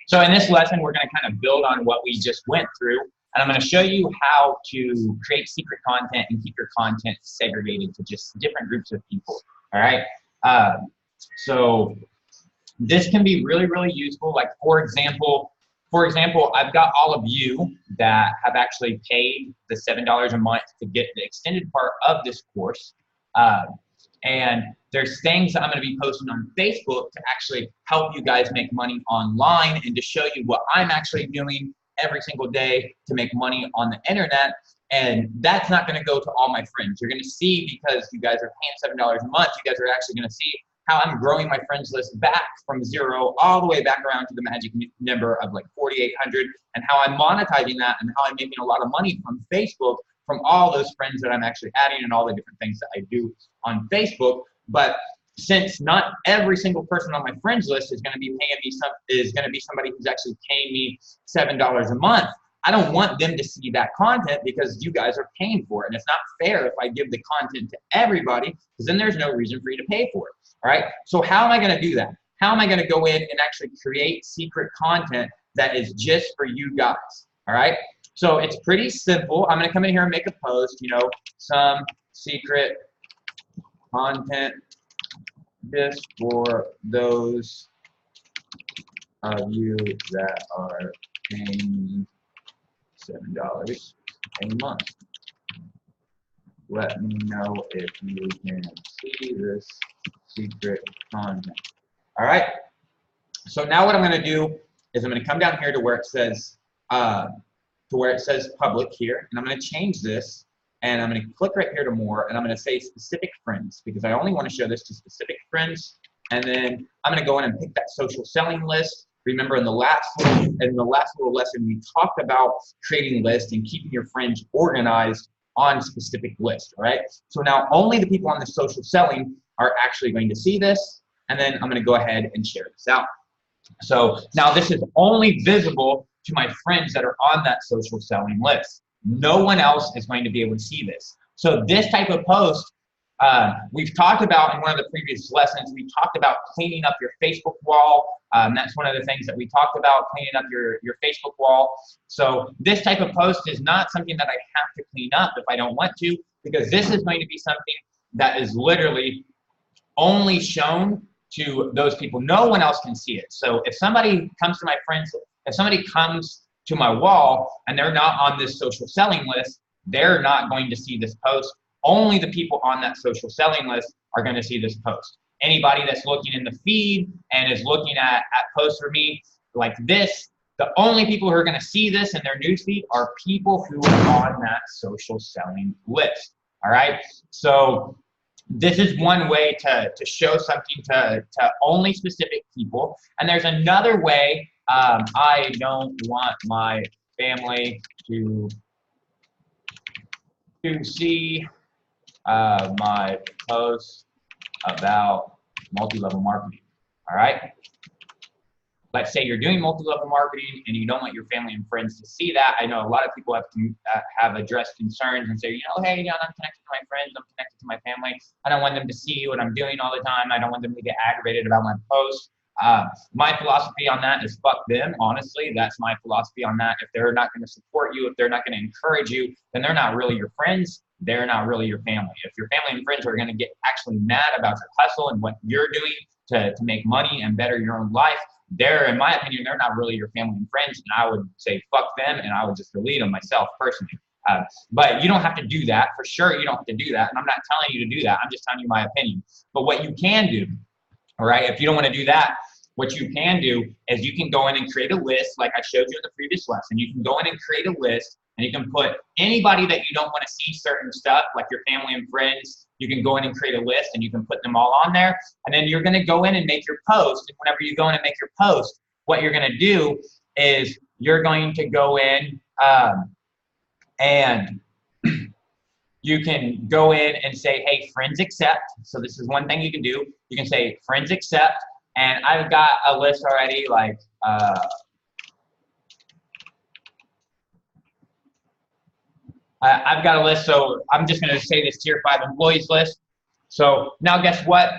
So in this lesson, we're going to kind of build on what we just went through, and I'm going to show you how to create secret content and keep your content segregated to just different groups of people. All right. So this can be really, really useful. Like for example, I've got all of you that have actually paid the $7 a month to get the extended part of this course. And there's things that I'm going to be posting on Facebook to actually help you guys make money online and to show you what I'm actually doing every single day to make money on the internet. And that's not going to go to all my friends. You're going to see, because you guys are paying $7 a month, you guys are actually going to see how I'm growing my friends list back from 0 all the way back around to the magic number of like 4,800, and how I'm monetizing that and how I'm making a lot of money from Facebook from all those friends that I'm actually adding and all the different things that I do on Facebook. But since not every single person on my friends list is going to be paying me somebody who's actually paying me $7 a month, I don't want them to see that content because you guys are paying for it. And it's not fair if I give the content to everybody, because then there's no reason for you to pay for it. All right. So how am I going to do that? How am I going to go in and actually create secret content that is just for you guys? All right. So it's pretty simple. I'm going to come in here and make a post, some secret content just for those of you that are paying $7 a month. Let me know if you can see this secret content. All right. So now what I'm going to do is I'm going to come down here to where it says public here, and I'm going to change this, and I'm going to click right here to more, and I'm going to say specific friends, because I only want to show this to specific friends. And then I'm going to go in and pick that social selling list. Remember, in the last little lesson, we talked about creating lists and keeping your friends organized on specific lists. All right. So now only the people on the social selling are actually going to see this, and then I'm going to go ahead and share this out. So now this is only visible to my friends that are on that social selling list. No one else is going to be able to see this. So this type of post, we've talked about in one of the previous lessons, we talked about cleaning up your Facebook wall. That's one of the things that we talked about, cleaning up your Facebook wall. So this type of post is not something that I have to clean up if I don't want to, because this is going to be something that is literally only shown to those people. No one else can see it. So if somebody comes to my friends, if somebody comes to my wall and they're not on this social selling list, they're not going to see this post. Only the people on that social selling list are going to see this post. Anybody that's looking in the feed and is looking at posts for me like this, the only people who are going to see this in their newsfeed are people who are on that social selling list. All right. So this is one way to show something to only specific people. And there's another way. I don't want my family to see my posts about multi-level marketing. All right. Let's say you're doing multi-level marketing and you don't want your family and friends to see that. I know a lot of people have addressed concerns and say, hey, I'm connected to my friends, I'm connected to my family. I don't want them to see what I'm doing all the time. I don't want them to get aggravated about my posts. My philosophy on that is fuck them. Honestly, that's my philosophy on that. If they're not going to support you, if they're not going to encourage you, then they're not really your friends. They're not really your family. If your family and friends are going to get actually mad about your hustle and what you're doing to make money and better your own life, in my opinion, they're not really your family and friends, and I would say fuck them, and I would just delete them myself personally. But you don't have to do that. For sure, you don't have to do that, and I'm not telling you to do that. I'm just telling you my opinion. But what you can do, all right, if you don't want to do that, what you can do is you can go in and create a list like I showed you in the previous lesson. You can go in and create a list, and you can put anybody that you don't want to see certain stuff, like your family and friends. You can go in and create a list, and you can put them all on there. And then you're going to go in and make your post. And whenever you go in and make your post, what you're going to do is you're going to go in and you can go in and say, hey, friends accept. So this is one thing you can do. You can say friends accept. And I've got a list already, like I've got a list, so I'm just going to say this tier 5 employees list. So now guess what?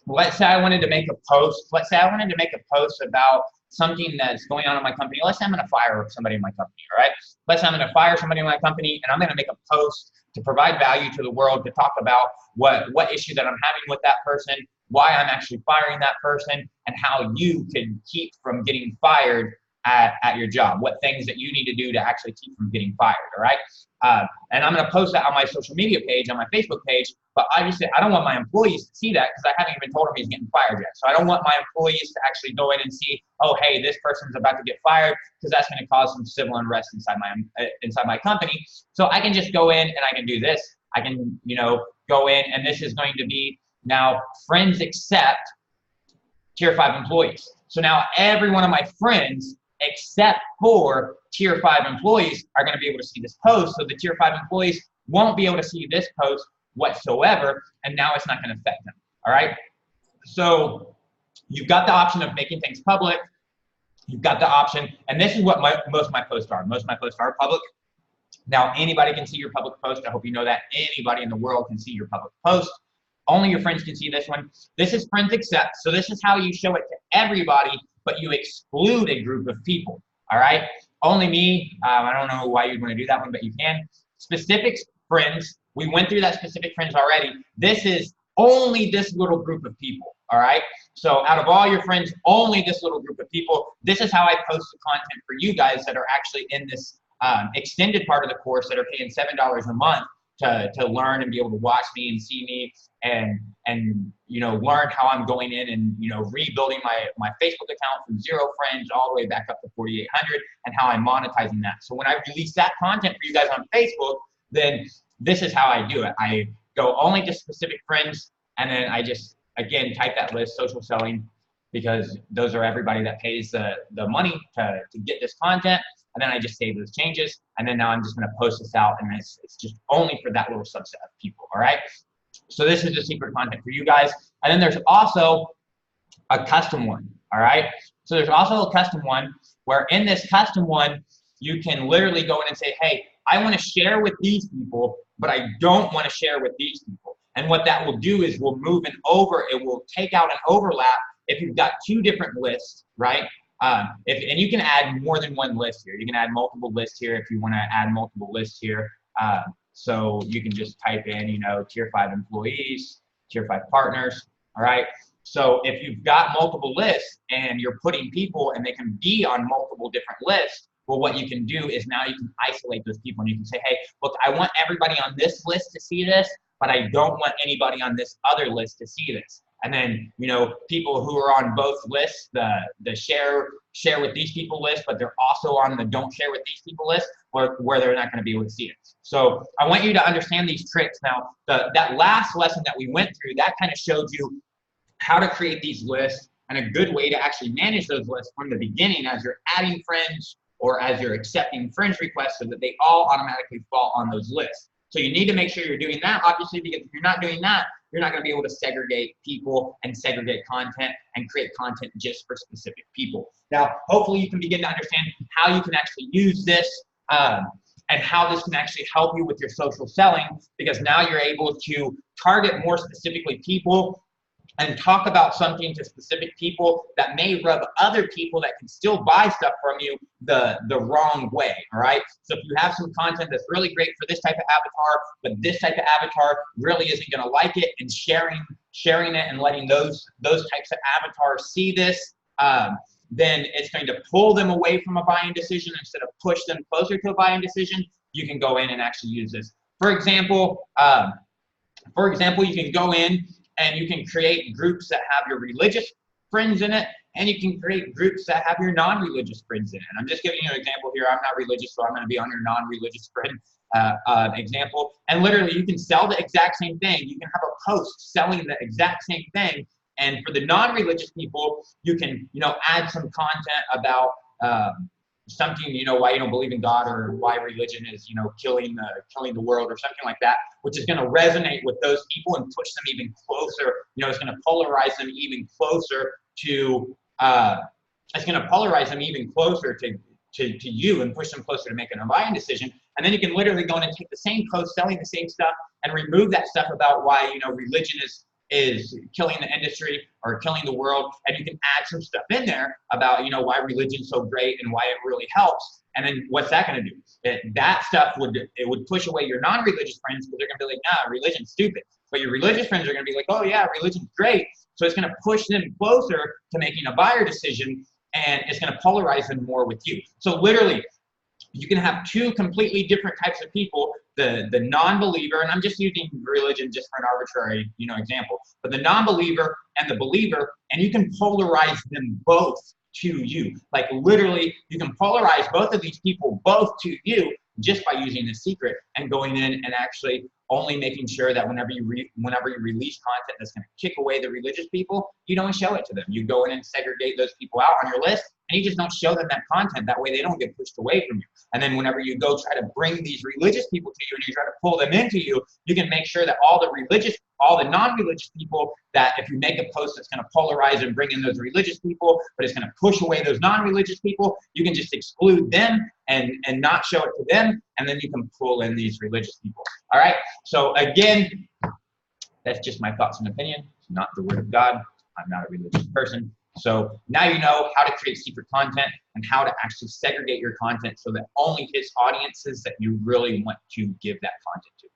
Let's say I wanted to make a post. Let's say I wanted to make a post about something that's going on in my company. Let's say I'm going to fire somebody in my company, all right? Let's say I'm going to fire somebody in my company, and I'm going to make a post to provide value to the world, to talk about what issue that I'm having with that person, why I'm actually firing that person, and how you can keep from getting fired at your job, what things that you need to do to actually keep from getting fired, all right? And I'm going to post that on my social media page, on my Facebook page, but obviously I don't want my employees to see that because I haven't even told them he's getting fired yet. So I don't want my employees to actually go in and see, oh, hey, this person's about to get fired, because that's going to cause some civil unrest inside my company. So I can just go in and I can do this. I can, go in, and this is going to be now friends accept tier 5 employees. So now every one of my friends except for tier 5 employees are going to be able to see this post. So the tier 5 employees won't be able to see this post whatsoever, and now it's not going to affect them. All right. So you've got the option of making things public. You've got the option, and this is what most of my posts are. Most of my posts are public. Now anybody can see your public post. I hope you know that. Anybody in the world can see your public post. Only your friends can see this one. This is friends accept. So this is how you show it to everybody, but you exclude a group of people, all right? Only me. I don't know why you'd want to do that one, but you can. Specific friends. We went through that specific friends already. This is only this little group of people, all right? So out of all your friends, only this little group of people. This is how I post the content for you guys that are actually in this extended part of the course that are paying $7 a month to learn and be able to watch me and see me and learn how I'm going in and rebuilding my Facebook account from 0 friends all the way back up to 4,800, and how I'm monetizing that. So when I release that content for you guys on Facebook, then this is how I do it. I go only to specific friends, and then I just again type that list, social selling, because those are everybody that pays the money to get this content. And then I just save those changes, and then now I'm just going to post this out, and it's just only for that little subset of people, all right? So this is the secret content for you guys. And then there's also a custom one, all right? So there's also a custom one where in this custom one, you can literally go in and say, hey, I want to share with these people, but I don't want to share with these people. And what that will do is we'll move it will take out an overlap if you've got 2 different lists, right? And you can add more than one list here. You can add multiple lists here if you want to add multiple lists here. So you can just type in, tier 5 employees, tier 5 partners, all right? So if you've got multiple lists and you're putting people and they can be on multiple different lists, well, what you can do is now you can isolate those people, and you can say, hey, look, I want everybody on this list to see this, but I don't want anybody on this other list to see this. And then, people who are on both lists, the share with these people list, but they're also on the don't share with these people list, where they're not going to be able to see it. So I want you to understand these tricks. Now, that last lesson that we went through, that kind of showed you how to create these lists and a good way to actually manage those lists from the beginning as you're adding friends or as you're accepting friends requests, so that they all automatically fall on those lists. So you need to make sure you're doing that, obviously, because if you're not doing that, you're not going to be able to segregate people and segregate content and create content just for specific people. Now, hopefully you can begin to understand how you can actually use this and how this can actually help you with your social selling, because now you're able to target more specifically people and talk about something to specific people that may rub other people that can still buy stuff from you the wrong way, all right? So if you have some content that's really great for this type of avatar, but this type of avatar really isn't gonna like it, and sharing it and letting those types of avatars see this, then it's going to pull them away from a buying decision instead of push them closer to a buying decision. You can go in and actually use this. For example, you can go in and you can create groups that have your religious friends in it, and you can create groups that have your non-religious friends in it. And I'm just giving you an example here. I'm not religious, so I'm going to be on your non-religious friend example. And literally, you can sell the exact same thing. You can have a post selling the exact same thing. And for the non-religious people, you can, add some content about something, why you don't believe in God, or why religion is, killing the world, or something like that, which is going to resonate with those people and push them even closer. It's going to polarize them even closer to you and push them closer to making a buying decision. And then you can literally go in and take the same post selling the same stuff and remove that stuff about why, religion is killing the industry or killing the world, and you can add some stuff in there about, you know, why religion's so great and why it really helps. And then what's that going to do? That stuff would push away your non-religious friends, because they're going to be like, nah, religion's stupid. But your religious friends are going to be like, oh yeah, religion's great. So it's going to push them closer to making a buyer decision, and it's going to polarize them more with you. So literally, you can have two completely different types of people, the non-believer, and I'm just using religion just for an arbitrary, you know, example, but the non-believer and the believer, and you can polarize them both to you. Like literally, you can polarize both of these people both to you just by using the secret and going in and actually only making sure that whenever you release content that's going to kick away the religious people, you don't show it to them. You go in and segregate those people out on your list, and you just don't show them that content. That way they don't get pushed away from you. And then whenever you go try to bring these religious people to you and you try to pull them into you, you can make sure that all the non-religious people, that if you make a post that's going to polarize and bring in those religious people, but it's going to push away those non-religious people, you can just exclude them and not show it to them, and then you can pull in these religious people. All right, so again, that's just my thoughts and opinion. It's not the word of God. I'm not a religious person. So now you know how to create secret content and how to actually segregate your content so that only hits audiences that you really want to give that content to.